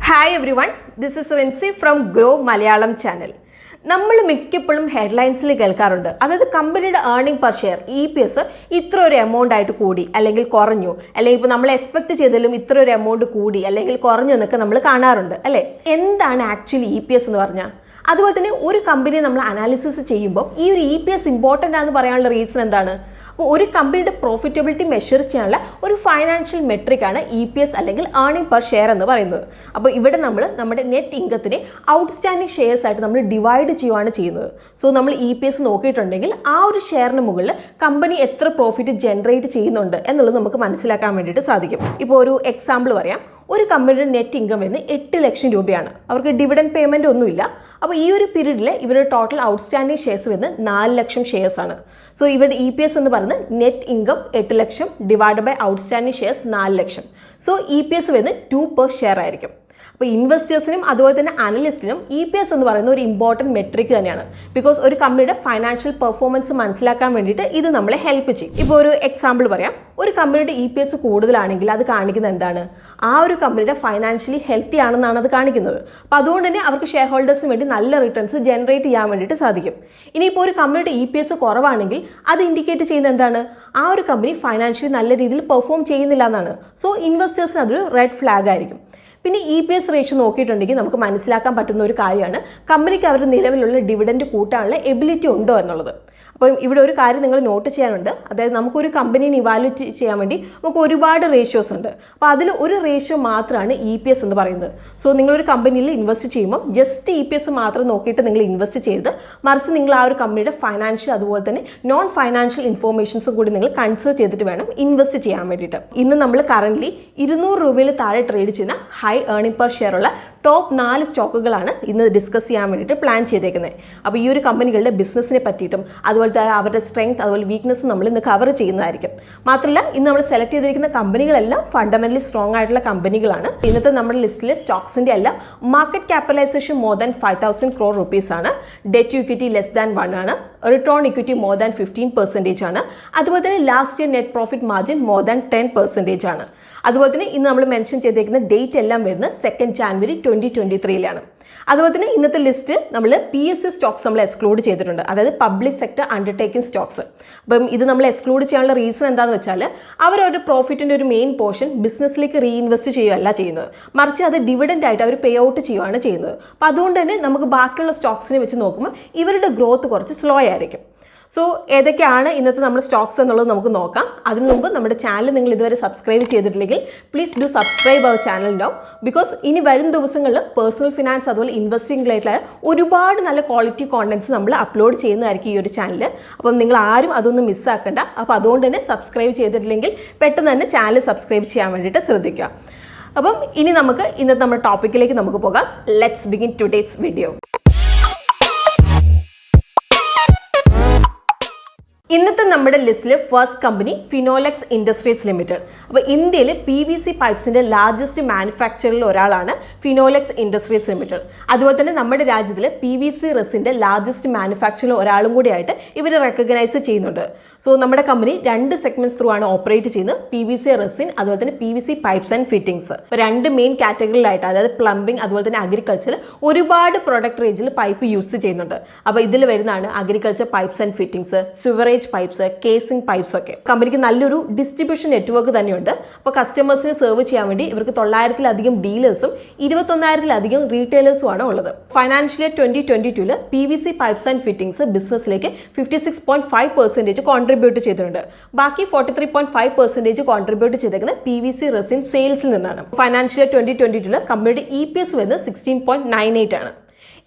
Hi everyone, this is Rinsi from Groww Malayalam channel. നമ്മൾ മിക്കപ്പോഴും ഹെഡ്ലൈൻസിൽ കേൾക്കാറുണ്ട്, അതായത് കമ്പനിയുടെ ഏർണിംഗ് പെർ ഷെയർ EPS ഇത്ര ഒരു എമൗണ്ട് ആയിട്ട് കൂടി അല്ലെങ്കിൽ കുറഞ്ഞു, അല്ലെങ്കിൽ ഇപ്പോൾ നമ്മൾ എക്സ്പെക്ട് ചെയ്തതിലും ഇത്ര ഒരു എമൗണ്ട് കൂടി അല്ലെങ്കിൽ കുറഞ്ഞു എന്നൊക്കെ നമ്മൾ കാണാറുണ്ട് അല്ലേ. എന്താണ് ആക്ച്വലി EPS എന്ന് പറഞ്ഞാൽ? അതുപോലെ തന്നെ ഒരു കമ്പനിയെ നമ്മൾ അനാലിസിസ് ചെയ്യുമ്പോൾ ഈ ഒരു EPS ഇമ്പോർട്ടൻ്റ് ആണെന്ന് പറയാനുള്ള റീസൺ എന്താണ്? അപ്പോൾ ഒരു കമ്പനിയുടെ പ്രോഫിറ്റബിലിറ്റി മെഷർ ചെയ്യാനുള്ള ഒരു ഫൈനാൻഷ്യൽ മെട്രിക്കാണ് EPS അല്ലെങ്കിൽ ഏർണിംഗ് പെർ ഷെയർ എന്ന് പറയുന്നത്. അപ്പോൾ ഇവിടെ നമ്മൾ നമ്മുടെ നെറ്റ് ഇൻകത്തിനെ ഔട്ട്സ്റ്റാൻഡിംഗ് ഷെയർസ് ആയിട്ട് നമ്മൾ ഡിവൈഡ് ചെയ്യുകയാണ് ചെയ്യുന്നത്. സോ നമ്മൾ EPS നോക്കിയിട്ടുണ്ടെങ്കിൽ ആ ഒരു ഷെയറിന് മുകളിൽ കമ്പനി എത്ര പ്രോഫിറ്റ് ജനറേറ്റ് ചെയ്യുന്നുണ്ട് എന്നുള്ളത് നമുക്ക് മനസ്സിലാക്കാൻ വേണ്ടിയിട്ട് സാധിക്കും. ഇപ്പോൾ ഒരു എക്സാമ്പിൾ പറയാം. ഒരു കമ്പനിയുടെ നെറ്റ് ഇൻകം എന്ന് 8 ലക്ഷം രൂപയാണ്. അവർക്ക് ഡിവിഡൻഡ് പേയ്മെൻറ്റ് ഒന്നുമില്ല. അപ്പോൾ ഈ ഒരു പീരീഡിൽ ഇവരുടെ ടോട്ടൽ ഔട്ട്സ്റ്റാൻഡിംഗ് ഷെയർസ് വരുന്നത് 4 ലക്ഷം ഷെയർസ് ആണ്. സോ ഇവരുടെ EPS എന്ന് പറയുന്നത് net income 8 lakh divide by outstanding shares 4 lakh. So EPS വരുന്നത് 2 per ഷെയർ ആയിരിക്കും. അപ്പോൾ ഇൻവെസ്റ്റേഴ്സിനും അതുപോലെ തന്നെ അനലിസ്റ്റിനും EPS എന്ന് പറയുന്ന ഒരു ഇമ്പോർട്ടൻറ്റ് മെട്രിക് തന്നെയാണ്. ബിക്കോസ് ഒരു കമ്പനിയുടെ ഫൈനാൻഷ്യൽ പെർഫോമൻസ് മനസ്സിലാക്കാൻ വേണ്ടിയിട്ട് ഇത് നമ്മളെ ഹെൽപ്പ് ചെയ്യും. ഇപ്പോൾ ഒരു എക്സാമ്പിൾ പറയാം. ഒരു കമ്പനിയുടെ EPS കൂടുതലാണെങ്കിൽ അത് കാണിക്കുന്നത് എന്താണ്? ആ ഒരു കമ്പനിയുടെ ഫൈനാൻഷ്യലി ഹെൽത്തി ആണെന്നാണ് അത് കാണിക്കുന്നത്. അപ്പോൾ അതുകൊണ്ട് തന്നെ അവർക്ക് ഷെയർ ഹോൾഡേഴ്സിന് വേണ്ടി നല്ല റിട്ടേൺസ് ജനറേറ്റ് ചെയ്യാൻ വേണ്ടിയിട്ട് സാധിക്കും. ഇനിയിപ്പോൾ ഒരു കമ്പനിയുടെ EPS കുറവാണെങ്കിൽ അത് ഇൻഡിക്കേറ്റ് ചെയ്യുന്നത് എന്താണ്? ആ ഒരു കമ്പനി ഫൈനാൻഷ്യലി നല്ല രീതിയിൽ പെർഫോം ചെയ്യുന്നില്ല എന്നാണ്. സോ ഇൻവെസ്റ്റേഴ്സിന് അതൊരു റെഡ് ഫ്ലാഗ് ആയിരിക്കും. പിന്നെ EPS റേഷ്യോ നോക്കിയിട്ടുണ്ടെങ്കിൽ നമുക്ക് മനസ്സിലാക്കാൻ പറ്റുന്ന ഒരു കാര്യമാണ് കമ്പനിക്ക് അവരുടെ നിലവിലുള്ള ഡിവിഡൻഡ് കൂട്ടാനുള്ള എബിലിറ്റി ഉണ്ടോ എന്നുള്ളത്. അപ്പം ഇവിടെ ഒരു കാര്യം നിങ്ങൾ നോട്ട് ചെയ്യാനുണ്ട്. അതായത് നമുക്കൊരു കമ്പനീനെ ഇവാലുവേറ്റ് ചെയ്യാൻ വേണ്ടി നമുക്ക് ഒരുപാട് റേഷ്യോസ് ഉണ്ട്. അപ്പോൾ അതിൽ ഒരു റേഷ്യോ മാത്രമാണ് EPS എന്ന് പറയുന്നത്. സോ നിങ്ങളൊരു കമ്പനിയിൽ ഇൻവെസ്റ്റ് ചെയ്യുമ്പോൾ ജസ്റ്റ് EPS മാത്രം നോക്കിയിട്ട് നിങ്ങൾ ഇൻവെസ്റ്റ് ചെയ്ത്, മറിച്ച് നിങ്ങൾ ആ ഒരു കമ്പനിയുടെ ഫൈനാൻഷ്യൽ അതുപോലെ തന്നെ നോൺ ഫൈനാൻഷ്യൽ ഇൻഫോർമേഷൻസും കൂടി നിങ്ങൾ കൺസിഡർ ചെയ്തിട്ട് വേണം ഇൻവെസ്റ്റ് ചെയ്യാൻ വേണ്ടിയിട്ട്. ഇന്ന് നമ്മൾ കറൻ്റ്ലി 200 രൂപയിൽ താഴെ ട്രേഡ് ചെയ്യുന്ന ഹൈ ഏർണിംഗ് പെർ ഷെയർ ഉള്ള ടോപ്പ് 4 സ്റ്റോക്കുകളാണ് ഇന്ന് ഡിസ്കസ് ചെയ്യാൻ വേണ്ടിയിട്ട് പ്ലാൻ ചെയ്തേക്കുന്നത്. അപ്പോൾ ഈ ഒരു കമ്പനികളുടെ ബിസിനസ്സിനെ പറ്റിയിട്ടും അതുപോലത്തെ അവരുടെ സ്ട്രെങ്ത് അതുപോലെ വീക്ക്നെസ് നമ്മൾ ഇന്ന് കവർ ചെയ്യുന്നതായിരിക്കും. മാത്രമല്ല ഇന്ന് നമ്മൾ സെലക്ട് ചെയ്തിരിക്കുന്ന കമ്പനികളെല്ലാം ഫണ്ടമെന്റലി സ്ട്രോങ് ആയിട്ടുള്ള കമ്പനികളാണ്. ഇന്നത്തെ നമ്മുടെ ലിസ്റ്റിലെ സ്റ്റോക്സിൻ്റെ എല്ലാം market capitalisation more than 5,000 crore rupees ആണ്. Debt to equity less than 1 ആണ്. റിട്ടേൺ ഇക്വിറ്റി മോർ ദാൻ 15% ആണ്. അതുപോലെ തന്നെ last year net profit margin more than 10% ആണ്. അതുപോലെ തന്നെ ഇന്ന് നമ്മൾ മെൻഷൻ ചെയ്തേക്കുന്ന ഡേറ്റ് എല്ലാം വരുന്നത് 2 January 2023 അതുപോലെ തന്നെ ഇന്നത്തെ ലിസ്റ്റ് നമ്മൾ PSU സ്റ്റോക്സ് നമ്മൾ എക്സ്ക്ലൂഡ് ചെയ്തിട്ടുണ്ട്, അതായത് പബ്ലിക് സെക്ടർ അണ്ടർടേക്കിംഗ് സ്റ്റോക്സ്. അപ്പം ഇത് നമ്മൾ എക്സ്ക്ലൂഡ് ചെയ്യാനുള്ള റീസൺ എന്താണെന്ന് വെച്ചാൽ അവരവരുടെ പ്രോഫിറ്റിൻ്റെ ഒരു മെയിൻ പോർഷൻ ബിസിനസ്സിലേക്ക് റീഇൻവെസ്റ്റ് ചെയ്യുകയല്ല ചെയ്യുന്നത്, മറിച്ച് അത് ഡിവിഡൻഡ് ആയിട്ട് അവർ പേ ഔട്ട് ചെയ്യുകയാണ് ചെയ്യുന്നത്. അപ്പോൾ അതുകൊണ്ട് തന്നെ നമുക്ക് ബാക്കിയുള്ള സ്റ്റോക്സിനെ വെച്ച് നോക്കുമ്പോൾ ഇവരുടെ ഗ്രോത്ത് കുറച്ച് സ്ലോ ആയിരിക്കും. സോ ഏതൊക്കെയാണ് ഇന്നത്തെ നമ്മുടെ സ്റ്റോക്സ് എന്നുള്ളത് നമുക്ക് നോക്കാം. അതിനു മുമ്പ് നമ്മുടെ ചാനൽ നിങ്ങൾ ഇതുവരെ സബ്സ്ക്രൈബ് ചെയ്തിട്ടില്ലെങ്കിൽ please do subscribe our channel now. Because ഇനി വരും ദിവസങ്ങളിൽ പേഴ്സണൽ ഫിനാൻസ് അതുപോലെ ഇൻവെസ്റ്റിംഗ് റിലേറ്റഡ് ഒരുപാട് നല്ല ക്വാളിറ്റി കോണ്ടന്റ്സ് നമ്മൾ അപ്ലോഡ് ചെയ്യുന്നതായിരിക്കും ഈ ഒരു ചാനൽ. അപ്പം നിങ്ങൾ ആരും അതൊന്നും മിസ്സാക്കണ്ട. അപ്പോൾ അതുകൊണ്ട് തന്നെ സബ്സ്ക്രൈബ് ചെയ്തിട്ടില്ലെങ്കിൽ പെട്ടെന്ന് തന്നെ ചാനൽ സബ്സ്ക്രൈബ് ചെയ്യാൻ വേണ്ടിയിട്ട് ശ്രദ്ധിക്കുക. അപ്പം ഇനി നമുക്ക് ഇന്നത്തെ നമ്മുടെ ടോപ്പിക്കിലേക്ക് നമുക്ക് പോകാം. Let's begin today's video. ഇന്നത്തെ നമ്മുടെ ലിസ്റ്റിൽ first company Finolex industries Limited. അപ്പോൾ ഇന്ത്യയിൽ PVC പൈപ്സിൻ്റെ ലാർജസ്റ്റ് മാനുഫാക്ചറിൽ ഒരാളാണ് ഫിനോലെക്സ് ഇൻഡസ്ട്രീസ് ലിമിറ്റഡ്. അതുപോലെ തന്നെ നമ്മുടെ രാജ്യത്തിൽ PVC റെസിൻ്റെ ലാർജസ്റ്റ് മാനുഫാക്ചറിൽ ഒരാളും കൂടിയായിട്ട് ഇവർ റെക്കഗ്നൈസ് ചെയ്യുന്നുണ്ട്. സോ നമ്മുടെ കമ്പനി 2 സെഗ്മെന്റ്സ് ത്രൂ ആണ് ഓപ്പറേറ്റ് ചെയ്യുന്നത്, PVC റെസിൻ അതുപോലെ തന്നെ PVC പൈപ്സ് ആൻഡ് ഫിറ്റിംഗ്സ്. ഇപ്പോൾ 2 മെയിൻ കാറ്റഗറിയിലായിട്ട്, അതായത് പ്ലംബിംഗ് അതുപോലെ തന്നെ അഗ്രികൾച്ചർ ഒരുപാട് പ്രൊഡക്റ്റ് റേഞ്ചിൽ പൈപ്പ് യൂസ് ചെയ്യുന്നുണ്ട്. അപ്പോൾ ഇതിൽ വരുന്നതാണ് agriculture pipes and fittings, sewerage pipes, casing pipes ഒക്കെ. കമ്പനിക്ക് നല്ലൊരു ഡിസ്ട്രിബ്യൂഷൻ നെറ്റ്വർക്ക് തന്നെയുണ്ട്. അപ്പോൾ കസ്റ്റമേഴ്സിനെ സെർവ് ചെയ്യാൻ വേണ്ടി ഇവർക്ക് 900-ലധികം ഡീലേഴ്സും 21,000-ലധികം റീറ്റെയിലേഴ്സും ആണ് ഉള്ളത്. Financial year 2022 PVC pipes and fittings ബിസിനസ്സിലേക്ക് 56.5% കോൺട്രിബ്യൂട്ട് ചെയ്തിട്ടുണ്ട്. ബാക്കി 43.5% കോൺട്രിബ്യൂട്ട് ചെയ്തേക്കുന്നത് PVC റെസിൻ സെയിൽസിൽ നിന്നാണ്. ഫൈനാൻഷ്യൽ ഇയർ 2022 കമ്പനിയുടെ EPS വരുന്നത് 16.98 ആണ്.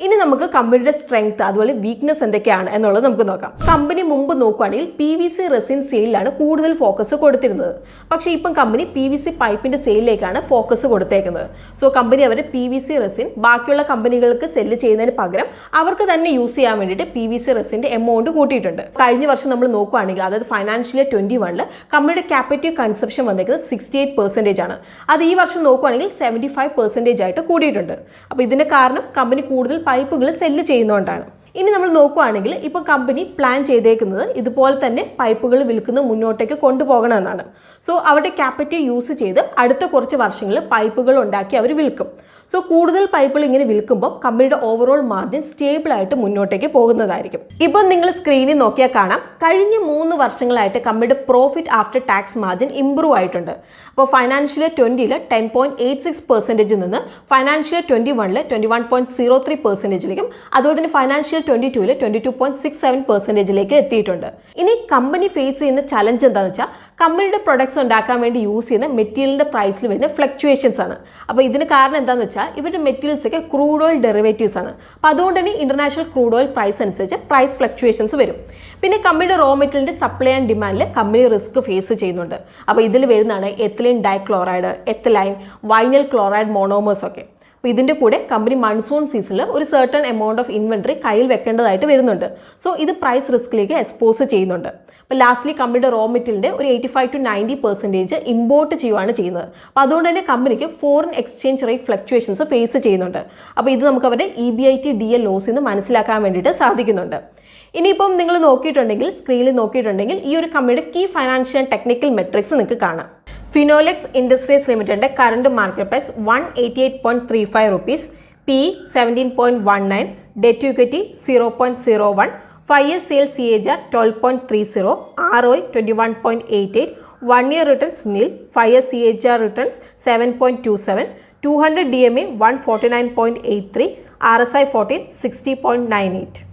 ഇനി നമുക്ക് കമ്പനിയുടെ സ്ട്രെങ്ത് അതുപോലെ വീക്ക്നെസ് എന്തൊക്കെയാണ് എന്നുള്ളത് നമുക്ക് നോക്കാം. കമ്പനി മുമ്പ് നോക്കുകയാണെങ്കിൽ PVC റെസിൻ സെയിലാണ് കൂടുതൽ ഫോക്കസ് കൊടുത്തിരുന്നത്. പക്ഷേ ഇപ്പം കമ്പനി PVC പൈപ്പിന്റെ സെയിലിലേക്കാണ് ഫോക്കസ് കൊടുത്തേക്കുന്നത്. സോ കമ്പനി അവർ PVC റെസിൻ ബാക്കിയുള്ള കമ്പനികൾക്ക് സെല്ല് ചെയ്യുന്നതിന് പകരം അവർക്ക് തന്നെ യൂസ് ചെയ്യാൻ വേണ്ടിയിട്ട് PVC റെസിന്റെ എമൗണ്ട് കൂട്ടിയിട്ടുണ്ട്. കഴിഞ്ഞ വർഷം നമ്മൾ നോക്കുകയാണെങ്കിൽ, അതായത് ഫൈനാൻഷ്യൽ ഇയർ 2021 കമ്പനിയുടെ ക്യാപിറ്റൽ കൺസപ്ഷൻ വന്നേക്കുന്നത് 68% ആണ്. അത് ഈ വർഷം നോക്കുകയാണെങ്കിൽ 75% ആയിട്ട് കൂടിയിട്ടുണ്ട്. അപ്പോൾ ഇതിന്റെ കാരണം കമ്പനി കൂടുതൽ പൈപ്പുകൾ സെല്ല് ചെയ്യുന്നതുകൊണ്ടാണ്. ഇനി നമ്മൾ നോക്കുകയാണെങ്കിൽ ഇപ്പോൾ കമ്പനി പ്ലാൻ ചെയ്തേക്കുന്നത് ഇതുപോലെ തന്നെ പൈപ്പുകൾ വിൽക്കുന്ന മുന്നോട്ടേക്ക് കൊണ്ടുപോകണമെന്നാണ്. സോ അവരുടെ ക്യാപിറ്റൽ യൂസ് ചെയ്ത് അടുത്ത കുറച്ച് വർഷങ്ങളിൽ പൈപ്പുകൾ ഉണ്ടാക്കി അവർ വിൽക്കും. സോ കൂടുതൽ പൈപ്പുകൾ ഇങ്ങനെ വിൽക്കുമ്പോൾ കമ്പനിയുടെ ഓവറോൾ മാർജിൻ സ്റ്റേബിൾ ആയിട്ട് മുന്നോട്ടേക്ക് പോകുന്നതായിരിക്കും. ഇപ്പം നിങ്ങൾ സ്ക്രീനിൽ നോക്കിയാൽ കാണാം, കഴിഞ്ഞ 3 വർഷങ്ങളായിട്ട് കമ്പനിയുടെ profit after tax margin improve ആയിട്ടുണ്ട്. അപ്പോൾ ഫൈനാൻഷ്യൽ ഇയർ 20-ൽ 10.86% നിന്ന് ഫൈനാൻഷ്യൽ ഇയർ 21-ൽ 21.03%ലേക്കും അതുപോലെ തന്നെ ഫൈനാൻഷ്യൽ ഇയർ 22-ൽ 22.67%ലേക്ക് എത്തിയിട്ടുണ്ട്. ഇനി കമ്പനി ഫേസ് ചെയ്യുന്ന ചലഞ്ച് എന്താണെന്ന് വെച്ചാൽ കമ്പനിയുടെ പ്രൊഡക്ട്സ് ഉണ്ടാക്കാൻ വേണ്ടി യൂസ് ചെയ്യുന്ന മെറ്റീരിയലിൻ്റെ പ്രൈസിൽ വരുന്ന ഫ്ലക്ച്വേഷൻസ് ആണ്. അപ്പോൾ ഇതിന് കാരണം എന്താണെന്ന് വെച്ചാൽ ഇവരുടെ മെറ്റീരിയൽസ് ഒക്കെ ക്രൂഡ് ഓയിൽ ഡെറിവേറ്റീവ്സ് ആണ്. അപ്പോൾ അതുകൊണ്ട് തന്നെ ഇന്റർനാഷണൽ ക്രൂഡ് ഓയിൽ പ്രൈസ് അനുസരിച്ച് പ്രൈസ് ഫ്ലക്ച്വേഷൻസ് വരും. പിന്നെ കമ്പനിയുടെ റോ മെറ്റീരിയലിൻ്റെ സപ്ലൈ ആൻഡ് ഡിമാൻഡിൽ കമ്പനി റിസ്ക് ഫേസ് ചെയ്യുന്നുണ്ട്. അപ്പോൾ ഇതിൽ വരുന്നതാണ് ethylene dichloride, ethylene, vinyl chloride monomers ഒക്കെ. അപ്പോൾ ഇതിൻ്റെ കൂടെ കമ്പനി മൺസൂൺ സീസണിൽ ഒരു സർട്ടൺ എമൗണ്ട് ഓഫ് ഇൻവെൻട്രി കയ്യിൽ വെക്കേണ്ടതായിട്ട് വരുന്നുണ്ട്. സോ ഇത് പ്രൈസ് റിസ്കിലേക്ക് എക്സ്പോസ് ചെയ്യുന്നുണ്ട്. അപ്പോൾ ലാസ്റ്റ്ലി കമ്പനിയുടെ റോ മെറ്റീരിയലിൻ്റെ ഒരു 85 to 90% ഇമ്പോർട്ട് ചെയ്യുകയാണ് ചെയ്യുന്നത്. അപ്പോൾ അതുകൊണ്ട് തന്നെ കമ്പനിക്ക് foreign exchange rate fluctuations face ചെയ്യുന്നുണ്ട്. അപ്പോൾ ഇത് നമുക്ക് അവരുടെ EBIT DL ലോസിൽ നിന്ന് മനസ്സിലാക്കാൻ വേണ്ടിയിട്ട് സാധിക്കുന്നുണ്ട്. ഇനിയിപ്പം നിങ്ങൾ നോക്കിയിട്ടുണ്ടെങ്കിൽ സ്ക്രീനിൽ നോക്കിയിട്ടുണ്ടെങ്കിൽ ഈ ഒരു കമ്പനിയുടെ key financial and technical metrics നിങ്ങൾക്ക് കാണാം. Lex Industries Limited current market price 188.35 rupees, P 17.19, debt to equity 0.01, 5 year sales CAGR 12.30, ROI 21.88, 1 year returns nil, 5 year CAGR returns 7.27, 200 DMA 149.83, RSI 14 60.98.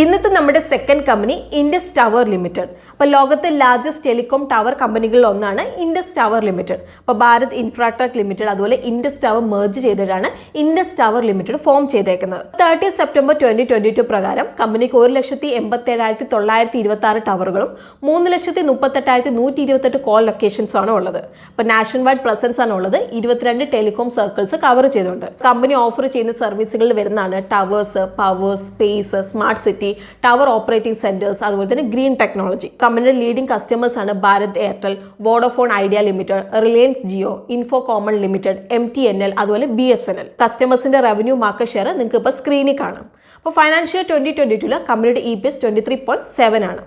ഇന്നത്തെ നമ്മുടെ second company Indus Tower Limited. അപ്പോൾ ലോകത്തെ largest telecom tower കമ്പനികളിൽ ഒന്നാണ് Indus Tower Limited. അപ്പോൾ Bharat Infratech Limited അതുപോലെ Indus Tower merge ചെയ്തിട്ടാണ് Indus Tower Limited form ചെയ്തേക്കുന്നത്. 30 സെപ്റ്റംബർ 2022 പ്രകാരം കമ്പനിക്ക് 1,87,926 ടവറുകളും 3,38,128 കോൾ ലൊക്കേഷൻസ് ആണ് ഉള്ളത്. അപ്പോൾ നാഷണൽ വൈഡ് പ്രസൻസ് ആണ് ഉള്ളത്. 22 ടെലികോം സർക്കിൾസ് കവർ ചെയ്തുകൊണ്ട് കമ്പനി ഓഫർ ചെയ്യുന്ന സർവീസുകളിൽ വരുന്നതാണ് towers, power, space, smart city, tower operating centres, അതുപോലെ തന്നെ ഗ്രീൻ ടെക്നോളജി. കമ്പനിയുടെ ലീഡിംഗ് കസ്റ്റമേഴ്സ് ആണ് Bharat Airtel, Vodafone Idea Limited, Reliance Jio, Infocomm Limited, MTNL, അതുപോലെ BSNL. കസ്റ്റമേഴ്സിന്റെ റവന്യൂ മാർക്കറ്റ് ഷെയർ നിങ്ങൾക്ക് ഇപ്പോൾ സ്ക്രീനിൽ കാണാം. അപ്പോൾ ഫൈനാൻഷ്യൽ 2022 കമ്പനിയുടെ EPS 23.7 ആണ്.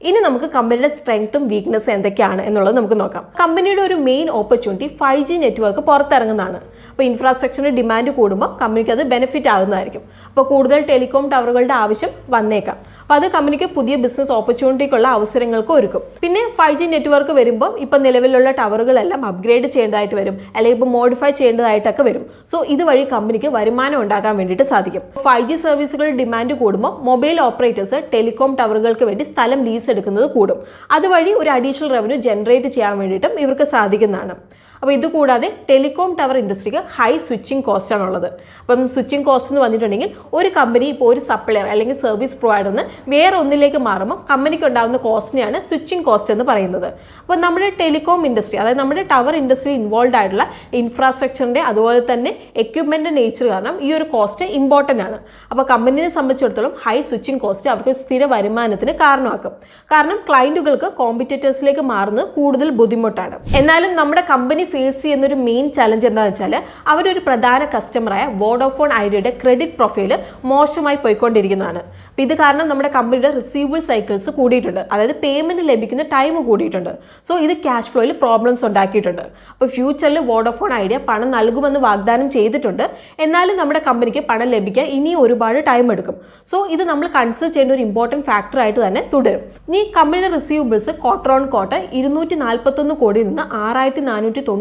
ഇനി നമുക്ക് കമ്പനിയുടെ സ്ട്രെങ്ത്തും വീക്ക്നെസ്സും എന്തൊക്കെയാണ് എന്നുള്ളത് നമുക്ക് നോക്കാം. കമ്പനിയുടെ ഒരു മെയിൻ ഓപ്പർച്യൂണിറ്റി 5G നെറ്റ്വർക്ക് പുറത്തിറങ്ങുന്നതാണ്. അപ്പോൾ ഇൻഫ്രാസ്ട്രക്ചറിന്റെ ഡിമാൻഡ് കൂടുമ്പോൾ കമ്പനിക്ക് അത് ബെനിഫിറ്റ് ആകുന്നതായിരിക്കും. അപ്പോൾ കൂടുതൽ ടെലികോം ടവറുകളുടെ ആവശ്യം വന്നേക്കാം. അപ്പോൾ അത് കമ്പനിക്ക് പുതിയ ബിസിനസ് ഓപ്പർച്യൂണിറ്റിക്കുള്ള അവസരങ്ങൾക്ക് ഒരുക്കും. പിന്നെ 5G നെറ്റ്വർക്ക് വരുമ്പോൾ ഇപ്പം നിലവിലുള്ള ടവറുകളെല്ലാം അപ്ഗ്രേഡ് ചെയ്യേണ്ടതായിട്ട് വരും, അല്ലെങ്കിൽ ഇപ്പോൾ മോഡിഫൈ ചെയ്യേണ്ടതായിട്ടൊക്കെ വരും. സോ ഇതുവഴി കമ്പനിക്ക് വരുമാനം ഉണ്ടാക്കാൻ വേണ്ടിയിട്ട് സാധിക്കും. 5G സർവീസുകളുടെ ഡിമാൻഡ് കൂടുമ്പോൾ മൊബൈൽ ഓപ്പറേറ്റേഴ്സ് ടെലികോം ടവറുകൾക്ക് വേണ്ടി സ്ഥലം ലീസ് എടുക്കുന്നത് കൂടും. അതുവഴി ഒരു അഡീഷണൽ റവന്യൂ ജനറേറ്റ് ചെയ്യാൻ വേണ്ടിയിട്ടും ഇവർക്ക് സാധിക്കുന്നതാണ്. അപ്പോൾ ഇതുകൂടാതെ ടെലികോം ടവർ ഇൻഡസ്ട്രിക്ക് ഹൈ സ്വിച്ചിങ് കോസ്റ്റ് ആണുള്ളത്. അപ്പം സ്വിച്ചിങ് കോസ്റ്റ് എന്ന് വന്നിട്ടുണ്ടെങ്കിൽ ഒരു കമ്പനി ഇപ്പോൾ ഒരു സപ്ലയർ അല്ലെങ്കിൽ സർവീസ് പ്രൊവൈഡറിന് വേറെ ഒന്നിലേക്ക് മാറുമ്പോൾ കമ്പനിക്ക് ഉണ്ടാകുന്ന കോസ്റ്റിനെയാണ് സ്വിച്ചിങ് കോസ്റ്റ് എന്ന് പറയുന്നത്. അപ്പോൾ നമ്മുടെ ടെലികോം ഇൻഡസ്ട്രി, അതായത് നമ്മുടെ ടവർ ഇൻഡസ്ട്രി ഇൻവോൾവ് ആയിട്ടുള്ള ഇൻഫ്രാസ്ട്രക്ചറിൻ്റെ അതുപോലെ തന്നെ എക്യുപ്മെൻറ്റ് നേച്ചർ കാരണം ഈ ഒരു കോസ്റ്റ് ഇമ്പോർട്ടൻ്റ് ആണ്. അപ്പോൾ കമ്പനിയെ സംബന്ധിച്ചിടത്തോളം ഹൈ സ്വിച്ചിങ് കോസ്റ്റ് അവർക്ക് സ്ഥിര വരുമാനത്തിന് കാരണമാക്കും. കാരണം ക്ലയൻറ്റുകൾക്ക് കോമ്പറ്റേറ്റേഴ്സിലേക്ക് മാറുന്നത് കൂടുതൽ ബുദ്ധിമുട്ടാണ്. എന്നാലും നമ്മുടെ കമ്പനി ഫേസ് ചെയ്യുന്നൊരു മെയിൻ ചലഞ്ച് എന്താണെന്ന് വെച്ചാൽ അവരൊരു പ്രധാന കസ്റ്റമറായ വോഡോഫോൺ ഐഡിയയുടെ ക്രെഡിറ്റ് പ്രൊഫൈല് മോശമായി പോയിക്കൊണ്ടിരിക്കുന്നതാണ്. അപ്പോൾ ഇത് കാരണം നമ്മുടെ കമ്പനിയുടെ റിസീവബിൾ സൈക്കിൾസ് കൂടിയിട്ടുണ്ട്, അതായത് പേയ്മെൻറ്റ് ലഭിക്കുന്ന ടൈം കൂടിയിട്ടുണ്ട്. സോ ഇത് ക്യാഷ് ഫ്ലോയിൽ പ്രോബ്ലംസ് ഉണ്ടാക്കിയിട്ടുണ്ട്. അപ്പോൾ ഫ്യൂച്ചറിൽ വോഡോഫോൺ ഐഡിയ പണം നൽകുമെന്ന് വാഗ്ദാനം ചെയ്തിട്ടുണ്ട്. എന്നാലും നമ്മുടെ കമ്പനിക്ക് പണം ലഭിക്കാൻ ഇനിയും ഒരുപാട് ടൈം എടുക്കും. സോ ഇത് നമ്മൾ കൺസിഡർ ചെയ്യേണ്ട ഒരു ഇമ്പോർട്ടൻറ്റ് ഫാക്ടർ ആയിട്ട് തന്നെ തുടരും. ഈ കമ്പനിയുടെ റിസീവബിൾസ് ക്വാർട്ടർ ഓൺ ക്വാർട്ടർ 241 കോടിയിൽ നിന്ന് 6,499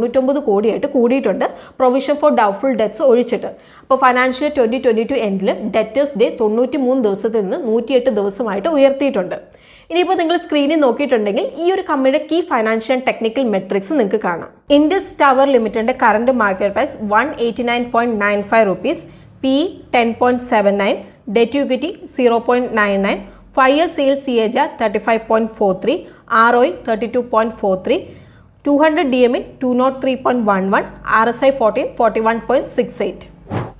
കോടിയായിട്ട് കൂടിയിട്ടുണ്ട്, പ്രൊവിഷൻ ഫോർ ഡൗട്ട്ഫുൾ ഡെറ്റ്സ് ഒഴിച്ചിട്ട്. അപ്പോൾ ഫൈനാൻഷ്യൽ 2022 എൻഡിൽ ഡെറ്റേഴ്സ് ഡേ 93 ദിവസത്തിൽ നിന്ന് 108 ദിവസമായിട്ട് ഉയർത്തിയിട്ടുണ്ട്. ഇനിയിപ്പോൾ നിങ്ങൾ സ്ക്രീനിൽ നോക്കിയിട്ടുണ്ടെങ്കിൽ ഈ ഒരു കമ്പനിയുടെ key financial and technical metrics നിങ്ങൾക്ക് കാണാം. ഇൻഡസ് ടവർ ലിമിറ്റഡിന്റെ current market price 189.95 rupees, P 10.79, debt to equity 0.99, 5 year sales CAGR 35.43, ROI 32.43, 200 DMA 203.11, RSI 14 41.68.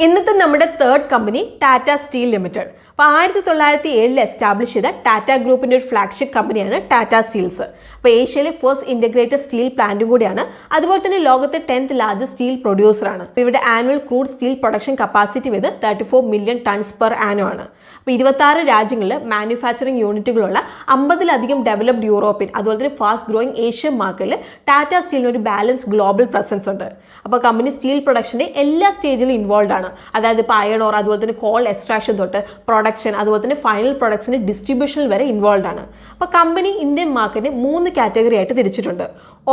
ഇന്നത്തെ നമ്മുടെ third company Tata steel limited. അപ്പോൾ 1907 എസ്റ്റാബ്ലിഷ് ചെയ്ത ടാറ്റ ഗ്രൂപ്പിൻ്റെ ഒരു ഫ്ലാഗ്ഷിപ്പ് കമ്പനിയാണ് ടാറ്റ സ്റ്റീൽസ്. അപ്പോൾ ഏഷ്യയിലെ ഫസ്റ്റ് ഇൻ്റഗ്രേറ്റഡ് സ്റ്റീൽ പ്ലാന്റും കൂടിയാണ്. അതുപോലെ തന്നെ ലോകത്തെ 10th ലാർജസ്റ്റ് സ്റ്റീൽ പ്രൊഡ്യൂസറാണ്. അപ്പോൾ ഇവിടെ annual crude steel production capacity വരുന്നത് 34 million tons per annum ആണ്. അപ്പോൾ 26 രാജ്യങ്ങളിൽ മാനുഫാക്ചറിംഗ് യൂണിറ്റുകളുള്ള 50-ലധികം ഡെവലപ്ഡ് യൂറോപ്യൻ അതുപോലെ തന്നെ ഫാസ്റ്റ് ഗ്രോയിങ് ഏഷ്യൻ മാർക്കറ്റിൽ ടാറ്റ സ്റ്റീലിന് ഒരു ബാലൻസ് ഗ്ലോബൽ പ്രസൻസ് ഉണ്ട്. അപ്പോൾ കമ്പനി സ്റ്റീൽ പ്രൊഡക്ഷൻ്റെ എല്ലാ സ്റ്റേജിലും ഇൻവോൾവ് ആണ്. അതായത് ഇപ്പോൾ അയൺ ഓർ അതുപോലെ തന്നെ കോൾ എക്സ്ട്രാക്ഷൻ തൊട്ട് പ്രൊഡക്ഷൻ അതുപോലെ തന്നെ ഫൈനൽ പ്രൊഡക്ട്സിൻ്റെ ഡിസ്ട്രിബ്യൂഷനിൽ വരെ ഇൻവോൾവ് ആണ്. അപ്പോൾ കമ്പനി ഇന്ത്യൻ മാർക്കറ്റിനെ 3 കാറ്റഗറി ആയിട്ട് തിരിച്ചിട്ടുണ്ട്.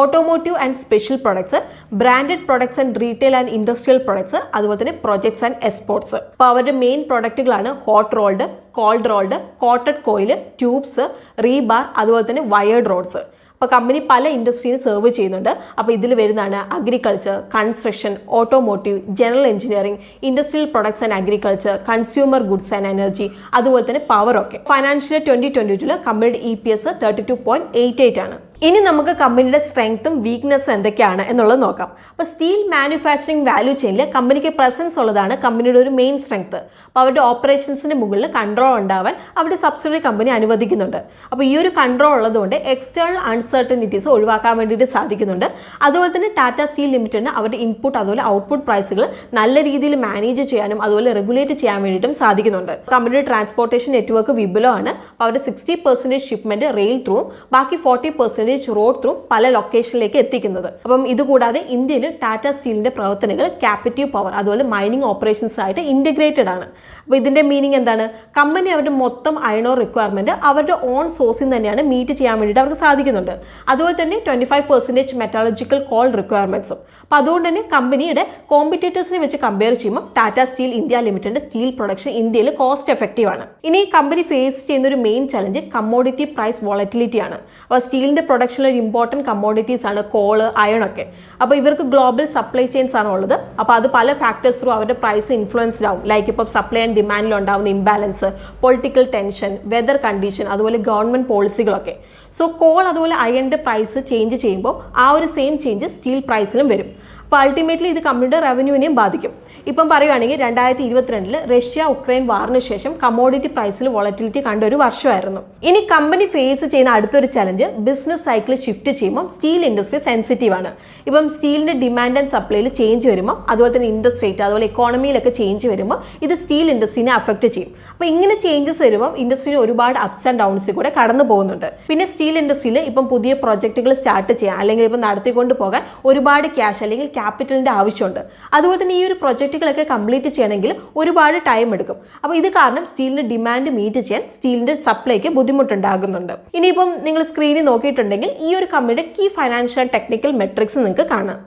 Automotive and special products, branded products and retail and industrial products, അതുപോലെ തന്നെ പ്രൊജക്ട്സ് ആൻഡ് എക്സ്പോർട്സ്. അപ്പോൾ അവരുടെ മെയിൻ പ്രൊഡക്റ്റുകളാണ് hot rolled, cold rolled, coated coil, tubes, rebar, അതുപോലെ തന്നെ വയേർഡ് റോഡ്സ്. അപ്പോൾ കമ്പനി പല ഇൻഡസ്ട്രീനെ സെർവ് ചെയ്യുന്നുണ്ട്. അപ്പോൾ ഇതിൽ വരുന്നതാണ് agriculture, construction, automotive, general engineering, industrial products and agriculture, consumer goods and energy, അതുപോലെ തന്നെ പവർ ഒക്കെ. ഫൈനാൻഷ്യൽ 2022 കമ്പനിയുടെ EPS 32.88 ആണ്. ഇനി നമുക്ക് കമ്പനിയുടെ സ്ട്രെങ്ത്തും വീക്ക്നെസ്സും എന്തൊക്കെയാണ് എന്നുള്ളത് നോക്കാം. അപ്പോൾ സ്റ്റീൽ മാനുഫാക്ചറിംഗ് വാല്യൂ ചെയിനിൽ കമ്പനിക്ക് പ്രസൻസ് ഉള്ളതാണ് കമ്പനിയുടെ ഒരു മെയിൻ സ്ട്രെങ്ത്ത്. അപ്പോൾ അവരുടെ ഓപ്പറേഷൻസിന് മുകളിൽ കൺട്രോൾ ഉണ്ടാവാൻ അവരുടെ സബ്സിഡറി കമ്പനി അനുവദിക്കുന്നുണ്ട്. അപ്പോൾ ഈ ഒരു കൺട്രോൾ ഉള്ളതുകൊണ്ട് എക്സ്റ്റേണൽ അൺസർട്ടനിറ്റീസ് ഒഴിവാക്കാൻ വേണ്ടിയിട്ട് സാധിക്കുന്നുണ്ട്. അതുപോലെ തന്നെ ടാറ്റ സ്റ്റീൽ ലിമിറ്റഡിന് അവരുടെ ഇൻപുട്ട് അതുപോലെ ഔട്ട്പുട്ട് പ്രൈസുകൾ നല്ല രീതിയിൽ മാനേജ് ചെയ്യാനും അതുപോലെ റെഗുലേറ്റ് ചെയ്യാൻ വേണ്ടിയിട്ടും സാധിക്കുന്നുണ്ട്. കമ്പനിയുടെ ട്രാൻസ്പോർട്ടേഷൻ നെറ്റ്വർക്ക് വിപുലമാണ്. അപ്പോൾ അവരുടെ 60% ഷിപ്മെന്റ് റെയിൽ ത്രൂവും ബാക്കി 40% റോഡ് ത്രൂ പല ലൊക്കേഷനിലേക്ക് എത്തിക്കുന്നത്. അപ്പം ഇതുകൂടാതെ ഇന്ത്യയിൽ ടാറ്റ സ്റ്റീലിന്റെ പ്രവർത്തനങ്ങൾ ക്യാപിറ്റീവ് പവർ അതുപോലെ മൈനിങ് ഓപ്പറേഷൻസ് ആയിട്ട് ഇന്റഗ്രേറ്റഡ് ആണ്. അപ്പോൾ ഇതിന്റെ മീനിങ് എന്താണ്? കമ്പനി അവരുടെ മൊത്തം അയൺ ഓർ റിക്വയർമെന്റ് അവരുടെ ഓൺ സോഴ്സിൽ തന്നെയാണ് മീറ്റ് ചെയ്യാൻ വേണ്ടിയിട്ട് അവർക്ക് സാധിക്കുന്നുണ്ട്. അതുപോലെ തന്നെ 25% മെറ്റാളജിക്കൽ കോൾ റിക്വയർമെന്റ്സും. അപ്പോൾ അതുകൊണ്ട് തന്നെ കമ്പനിയുടെ കോമ്പറ്റേറ്റേഴ്സിനെ വെച്ച് കമ്പയർ ചെയ്യുമ്പോൾ ടാറ്റ സ്റ്റീൽ ഇന്ത്യ ലിമിറ്റഡിന്റെ സ്റ്റീൽ പ്രൊഡക്ഷൻ ഇന്ത്യയിൽ കോസ്റ്റ് എഫക്റ്റീവ് ആണ്. ഇനി കമ്പനി ഫേസ് ചെയ്യുന്ന ഒരു main challenge commodity price volatility ആണ്. അപ്പോൾ സ്റ്റീലിന്റെ പ്രൊഡക്ഷനിൽ ഒരു ഇമ്പോർട്ടൻറ്റ് കമ്മോഡിറ്റീസ് ആണ് കോള്, അയൺ ഒക്കെ. അപ്പോൾ ഇവർക്ക് ഗ്ലോബൽ സപ്ലൈ ചെയിൻസ് ആണ് ഉള്ളത്. അപ്പോൾ അത് പല ഫാക്ടേഴ്സ് ത്രൂ അവരുടെ പ്രൈസ് ഇൻഫ്ലുവൻസ്ഡ് ആവും. ലൈക്ക് ഇപ്പോൾ സപ്ലൈ ആൻഡ് ഡിമാൻഡിൽ ഉണ്ടാകുന്ന imbalance, political tension, weather condition, അതുപോലെ ഗവൺമെന്റ് പോളിസികളൊക്കെ. സോ കോൾ അതുപോലെ അയണിന്റെ പ്രൈസ് ചേഞ്ച് ചെയ്യുമ്പോൾ ആ ഒരു സെയിം ചേഞ്ച് സ്റ്റീൽ പ്രൈസിലും വരും. അപ്പോൾ അൾട്ടിമേറ്റ്ലി ഇത് കമ്പനിയുടെ റവന്യൂവിനെയും ബാധിക്കും. ഇപ്പം പറയുകയാണെങ്കിൽ 2022 റഷ്യ ഉക്രൈൻ വാറിന് ശേഷം കമ്മോഡിറ്റി പ്രൈസിൽ വോളറ്റിലിറ്റി കണ്ട ഒരു വർഷമായിരുന്നു. ഇനി കമ്പനി ഫേസ് ചെയ്യുന്ന അടുത്തൊരു ചലഞ്ച് ബിസിനസ് സൈക്കിൾ ഷിഫ്റ്റ് ചെയ്യുമ്പോൾ സ്റ്റീൽ ഇൻഡസ്ട്രി സെൻസിറ്റീവ് ആണ്. ഇപ്പം സ്റ്റീലിന്റെ ഡിമാൻഡ് ആൻഡ് സപ്ലൈയിൽ ചേഞ്ച് വരുമ്പോൾ അതുപോലെ തന്നെ ഇൻഡസ്ട്രി റേറ്റ് അതുപോലെ എക്കോണമിയിലൊക്കെ ചേഞ്ച് വരുമ്പോൾ ഇത് സ്റ്റീൽ ഇൻഡസ്ട്രീനെ അഫക്റ്റ് ചെയ്യും. അപ്പോൾ ഇങ്ങനെ ചേഞ്ചസ് വരുമ്പോൾ ഇൻഡസ്ട്രിയിൽ ഒരുപാട് അപ്സ് ആൻഡ് ഡൗൺസിൽ കൂടെ കടന്നു പോകുന്നുണ്ട്. പിന്നെ സ്റ്റീൽ ഇൻഡസ്ട്രിയിൽ ഇപ്പം പുതിയ പ്രൊജക്റ്റുകൾ സ്റ്റാർട്ട് ചെയ്യാൻ അല്ലെങ്കിൽ ഇപ്പം നടത്തിക്കൊണ്ട് പോകാൻ ഒരുപാട് ക്യാഷ് അല്ലെങ്കിൽ ക്യാപിറ്റലിന്റെ ആവശ്യമുണ്ട്. അതുപോലെ തന്നെ ഈ ഒരു പ്രൊജക്റ്റുകളൊക്കെ കംപ്ലീറ്റ് ചെയ്യണമെങ്കിൽ ഒരുപാട് ടൈം എടുക്കും. അപ്പോൾ ഇത് കാരണം സ്റ്റീലിന്റെ ഡിമാൻഡ് മീറ്റ് ചെയ്യാൻ സ്റ്റീലിന്റെ സപ്ലൈക്ക് ബുദ്ധിമുട്ടുണ്ടാകുന്നുണ്ട്. ഇനിയിപ്പം നിങ്ങൾ സ്ക്രീനിൽ നോക്കിയിട്ടുണ്ടെങ്കിൽ ഈ ഒരു കമ്പനിയുടെ കീ ഫൈനാൻഷ്യൽ ടെക്നിക്കൽ മെട്രിക്സ് നിങ്ങൾക്ക് കാണാം.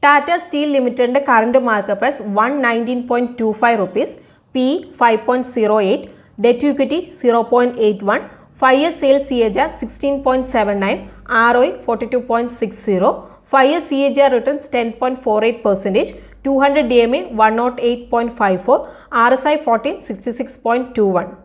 ടാറ്റ സ്റ്റീൽ ലിമിറ്റഡിന്റെ current market price 119.25 rupees, P 5.08, debt to equity 0.81, 5 years sales CAGR 16.79, ROE 42.60, 5 years CAGR returns 10.48%, 200 DMA 108.54, RSI 14 66.21.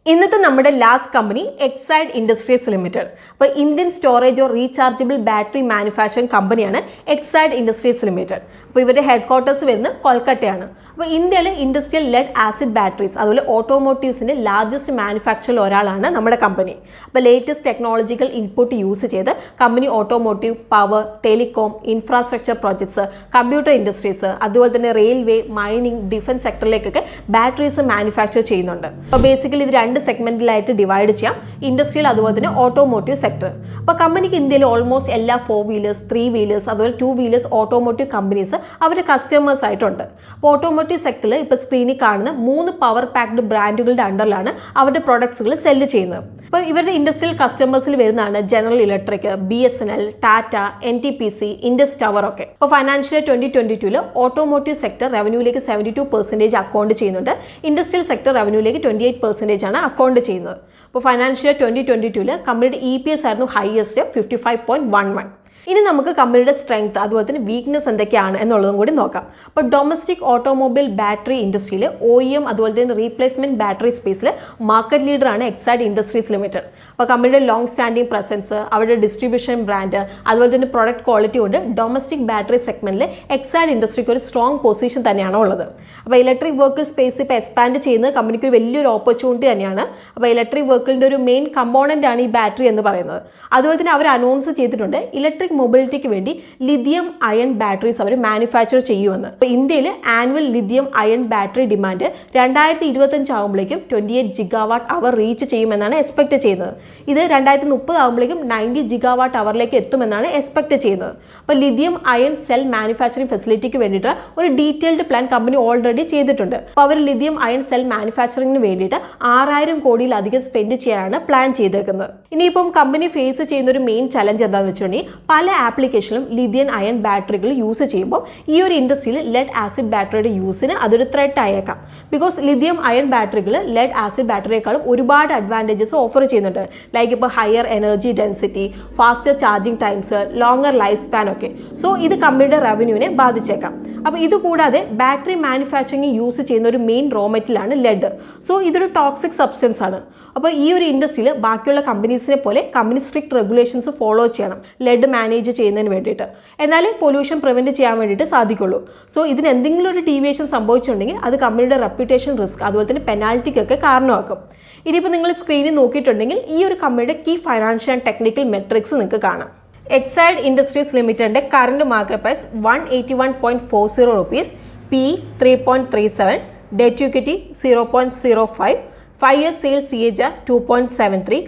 ഇന്നത്തെ നമ്മുടെ last company Exide Industries Limited. അപ്പോൾ Indian storage or rechargeable battery manufacturing കമ്പനിയാണ് Exide Industries Limited. അപ്പോൾ ഇവരുടെ head quarters വരുന്നത് കൊൽക്കട്ടയാണ്. അപ്പോൾ ഇന്ത്യയിൽ industrial lead acid batteries അതുപോലെ ഓട്ടോമോട്ടീവ്സിൻ്റെ ലാർജസ്റ്റ് മാനുഫാക്ചറിൽ ഒരാളാണ് നമ്മുടെ കമ്പനി. അപ്പോൾ ലേറ്റസ്റ്റ് ടെക്നോളജിക്കൽ ഇൻപുട്ട് യൂസ് ചെയ്ത് company automotive, power, telecom, infrastructure projects, computer industries അതുപോലെ തന്നെ റെയിൽവേ, മൈനിങ്, ഡിഫൻസ് സെക്ടറിലേക്കൊക്കെ ബാറ്ററീസ് മാനുഫാക്ചർ ചെയ്യുന്നുണ്ട്. അപ്പോൾ ബേസിക്കലി ഇത് 2 സെഗ്മെന്റിലായിട്ട് ഡിവൈഡ് ചെയ്യാം, ഇൻഡസ്ട്രിയൽ അതുപോലെ തന്നെ ഓട്ടോമോട്ടീവ് സെക്ടർ. അപ്പോൾ കമ്പനിക്ക് ഇന്ത്യയിൽ ഓൾമോസ്റ്റ് എല്ലാ 4 വീലേഴ്സ്, 3 വീലേഴ്സ് അതുപോലെ 2 വീലേഴ്സ് ഓട്ടോമോട്ടീവ് കമ്പനീസ് അവരുടെ കസ്റ്റമേഴ്സ് ആയിട്ടുണ്ട്. അപ്പോൾ ഓട്ടോമോട്ടീവ് സെക്ടറിൽ ഇപ്പോൾ സ്ക്രീനിൽ കാണുന്ന 3 പവർ പാക്ഡ് ബ്രാൻഡുകളുടെ അണ്ടറിലാണ് അവരുടെ പ്രൊഡക്ട്സുകൾ സെല്ല് ചെയ്യുന്നത്. അപ്പോൾ ഇവരുടെ ഇൻഡസ്ട്രിയൽ കസ്റ്റമേഴ്സിൽ വരുന്നതാണ് General Electric, BSNL, Tata, NTPC, Indus Tower ഒക്കെ. അപ്പോൾ ഫൈനാൻഷ്യൽ 2022 ഓട്ടോമോട്ടീവ് സെക്ടർ റവന്യൂയിലേക്ക് 72% അക്കൗണ്ട് ചെയ്യുന്നുണ്ട്. ഇൻഡസ്ട്രിയൽ സെക്ടർ റവന്യൂയിലേക്ക് 28% ആണ് അക്കൗണ്ട് ചെയ്യുന്നത്. അപ്പോൾ ഫൈനാൻഷ്യൽ 2022 കമ്പനിയുടെ EPS ആയിരുന്നു ഹയസ്റ്റ് 55.11. ഇനി നമുക്ക് കമ്പനിയുടെ സ്ട്രെങ്ത് അതുപോലെ തന്നെ വീക്ക്നെസ് എന്തൊക്കെയാണ് എന്നുള്ളതും കൂടി നോക്കാം. അപ്പോൾ ഡൊമസ്റ്റിക് ഓട്ടോമൊബൈൽ ബാറ്ററി ഇൻഡസ്ട്രിയിൽ OEM അതുപോലെ തന്നെ റീപ്ലേസ്മെന്റ് ബാറ്ററി സ്പേസിൽ മാർക്കറ്റ് ലീഡറാണ് എക്സൈഡ് ഇൻഡസ്ട്രീസ് ലിമിറ്റഡ്. അപ്പോൾ കമ്പനിയുടെ ലോങ് സ്റ്റാൻഡിംഗ് പ്രസൻസ്, അവരുടെ ഡിസ്ട്രിബ്യൂഷൻ ബ്രാൻഡ്, അതുപോലെ തന്നെ പ്രൊഡക്റ്റ് ക്വാളിറ്റി കൊണ്ട് ഡൊമസ്റ്റിക് ബാറ്ററി സെഗ്മെന്റിൽ എക്സൈഡ് ഇൻഡസ്ട്രിക്ക് ഒരു സ്ട്രോങ് പൊസിഷൻ തന്നെയാണ് ഉള്ളത്. അപ്പോൾ ഇലക്ട്രിക് വെഹിക്കിൾ സ്പേസ് ഇപ്പോൾ എക്സ്പാൻഡ് ചെയ്യുന്നത് കമ്പനിക്ക് ഒരു വലിയൊരു ഓപ്പർച്യൂണിറ്റി തന്നെയാണ്. അപ്പോൾ ഇലക്ട്രിക് വെഹിക്കിളിൻ്റെ ഒരു മെയിൻ കമ്പോണൻ്റ് ആണ് ഈ ബാറ്ററി എന്ന് പറയുന്നത്. അതുപോലെ തന്നെ അവർ അനൗൺസ് ചെയ്തിട്ടുണ്ട് ഇലക്ട്രിക് മൊബിലിറ്റിക്ക് വേണ്ടി ലിഥിയം അയൺ ബാറ്ററീസ് അവർ മാനുഫാക്ചർ ചെയ്യുമെന്ന്. അപ്പോൾ ഇന്ത്യയിൽ annual lithium ion battery demand 2025 ആകുമ്പോഴേക്കും 28 ജിഗാവാട്ട് അവർ റീച്ച് ചെയ്യുമെന്നാണ് എക്സ്പെക്ട് ചെയ്യുന്നത്. ഇത് 2030 ആകുമ്പോഴേക്കും 90 ജിഗാവാട്ട് അവറിലേക്ക് എത്തുമെന്നാണ് എക്സ്പെക്ട് ചെയ്യുന്നത്. അപ്പോൾ ലിഥിയം അയൺ സെൽ മാനുഫാക്ചറിംഗ് ഫെസിലിറ്റിക്ക് വേണ്ടിയിട്ട് ഒരു ഡീറ്റെയിൽഡ് പ്ലാൻ കമ്പനി ഓൾറെഡി ചെയ്തിട്ടുണ്ട്. അപ്പോൾ അവർ ലിഥിയം അയൺ സെൽ മാനുഫാക്ചറിംഗിന് വേണ്ടിയിട്ട് 6000 കോടിയിലധികം സ്പെൻഡ് ചെയ്യാനാണ് പ്ലാൻ ചെയ്തേക്കുന്നത്. ഇനിയിപ്പം കമ്പനി ഫേസ് ചെയ്യുന്ന ഒരു മെയിൻ ചലഞ്ച് എന്താണെന്ന് വെച്ചിട്ടുണ്ടെങ്കിൽ പല ആപ്ലിക്കേഷനിലും ലിഥിയം അയൺ ബാറ്ററികൾ യൂസ് ചെയ്യുമ്പോൾ ഈ ഒരു ഇൻഡസ്ട്രിയിൽ ലെഡ് ആസിഡ് ബാറ്ററിയുടെ യൂസിന് അതൊരു ത്രെറ്റ് ആയേക്കാം. ബിക്കോസ് ലിഥിയം അയൺ ബാറ്ററികൾ ലെഡ് ആസിഡ് ബാറ്ററിയേക്കാളും ഒരുപാട് അഡ്വാൻറ്റേജസ് ഓഫർ ചെയ്യുന്നുണ്ട്. ലൈക്ക് ഇപ്പോൾ higher energy density, faster charging times, longer life span ഒക്കെ. സോ ഇത് കമ്പനിയുടെ റവന്യൂവിനെ ബാധിച്ചേക്കാം. അപ്പോൾ ഇതുകൂടാതെ ബാറ്ററി മാനുഫാക്ചറിംഗ് യൂസ് ചെയ്യുന്ന ഒരു മെയിൻ റോ മെറ്റലാണ് ലെഡ്. സോ ഇതൊരു ടോക്സിക് സബ്സ്റ്റൻസ് ആണ്. അപ്പോൾ ഈ ഒരു ഇൻഡസ്ട്രിയിൽ ബാക്കിയുള്ള കമ്പനീസിനെ പോലെ കമ്പനി സ്ട്രിക്ട് റെഗുലേഷൻസ് ഫോളോ ചെയ്യണം ലെഡ് മാനേജ് ചെയ്യുന്നതിന് വേണ്ടിയിട്ട്. എന്നാലേ പൊല്യൂഷൻ പ്രിവെൻറ്റ് ചെയ്യാൻ വേണ്ടിയിട്ട് സാധിക്കുള്ളൂ. സോ ഇതിന് എന്തെങ്കിലും ഒരു ഡീവിയേഷൻ സംഭവിച്ചിട്ടുണ്ടെങ്കിൽ അത് കമ്പനിയുടെ റെപ്യൂട്ടേഷൻ റിസ്ക്, അതുപോലെ തന്നെ പെനാൽറ്റിക്കൊക്കെ കാരണമാക്കും. ഇനിയിപ്പോൾ നിങ്ങൾ സ്ക്രീനിൽ നോക്കിയിട്ടുണ്ടെങ്കിൽ ഈ ഒരു കമ്പനിയുടെ key financial and technical metrics നിങ്ങൾക്ക് കാണാം. എക്സൈഡ് ഇൻഡസ്ട്രീസ് ലിമിറ്റഡിൻ്റെ current market price 181.40 rupees, P 3.37, debt to equity 0.05, 5 years sales CAGR 2.73,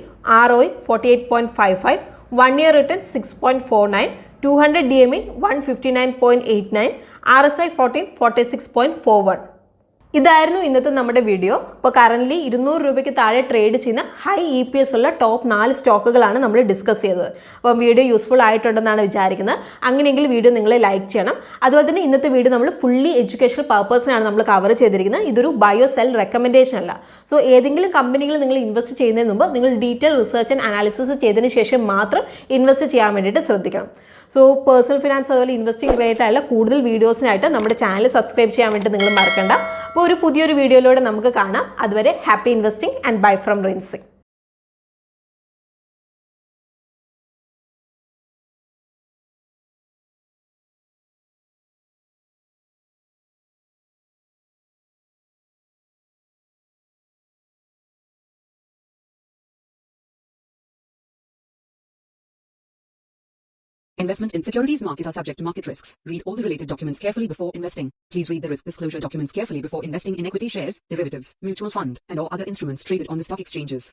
ROE 48.55, 1 year return 6.49, 200 DMA 159.89, RSI 46.41. ഇതായിരുന്നു ഇന്നത്തെ നമ്മുടെ വീഡിയോ. അപ്പോൾ കറൻ്റ്ലി 200 രൂപയ്ക്ക് താഴെ ട്രേഡ് ചെയ്യുന്ന ഹൈ EPS ഉള്ള ടോപ്പ് 4 സ്റ്റോക്കുകളാണ് നമ്മൾ ഡിസ്കസ് ചെയ്തത്. അപ്പം വീഡിയോ യൂസ്ഫുൾ ആയിട്ടുണ്ടെന്നാണ് വിചാരിക്കുന്നത്. അങ്ങനെയെങ്കിൽ വീഡിയോ നിങ്ങൾ ലൈക്ക് ചെയ്യണം. അതുപോലെ തന്നെ ഇന്നത്തെ വീഡിയോ നമ്മൾ ഫുള്ളി എഡ്യൂക്കേഷണൽ പർപ്പസിനാണ് നമ്മൾ കവർ ചെയ്തിരിക്കുന്നത്. ഇതൊരു ബയോ സെൽ റെക്കമെൻഡേഷൻ അല്ല. സോ ഏതെങ്കിലും കമ്പനികൾ നിങ്ങൾ ഇൻവെസ്റ്റ് ചെയ്യുന്നതിന് മുമ്പ് നിങ്ങൾ ഡീറ്റെയിൽ റിസർച്ച് ആൻഡ് അനാലിസിസ് ചെയ്തതിന് ശേഷം മാത്രം ഇൻവെസ്റ്റ് ചെയ്യാൻ വേണ്ടിയിട്ട് ശ്രദ്ധിക്കണം. സോ പേഴ്സണൽ ഫിനാൻസ് അതുപോലെ ഇൻവെസ്റ്റിംഗ് റിലേറ്റഡ് ആയുള്ള കൂടുതൽ വീഡിയോസിനായിട്ട് നമ്മുടെ ചാനൽ സബ്സ്ക്രൈബ് ചെയ്യാൻ വേണ്ടി നിങ്ങൾ മറക്കണ്ട. അപ്പോൾ ഒരു പുതിയൊരു വീഡിയോയിലൂടെ നമുക്ക് കാണാം. അതുവരെ happy investing and bye from Rincy. Investment in securities market are subject to market risks. Read all the related documents carefully before investing. Please read the risk disclosure documents carefully before investing in equity shares, derivatives, mutual fund, and or other instruments traded on the stock exchanges.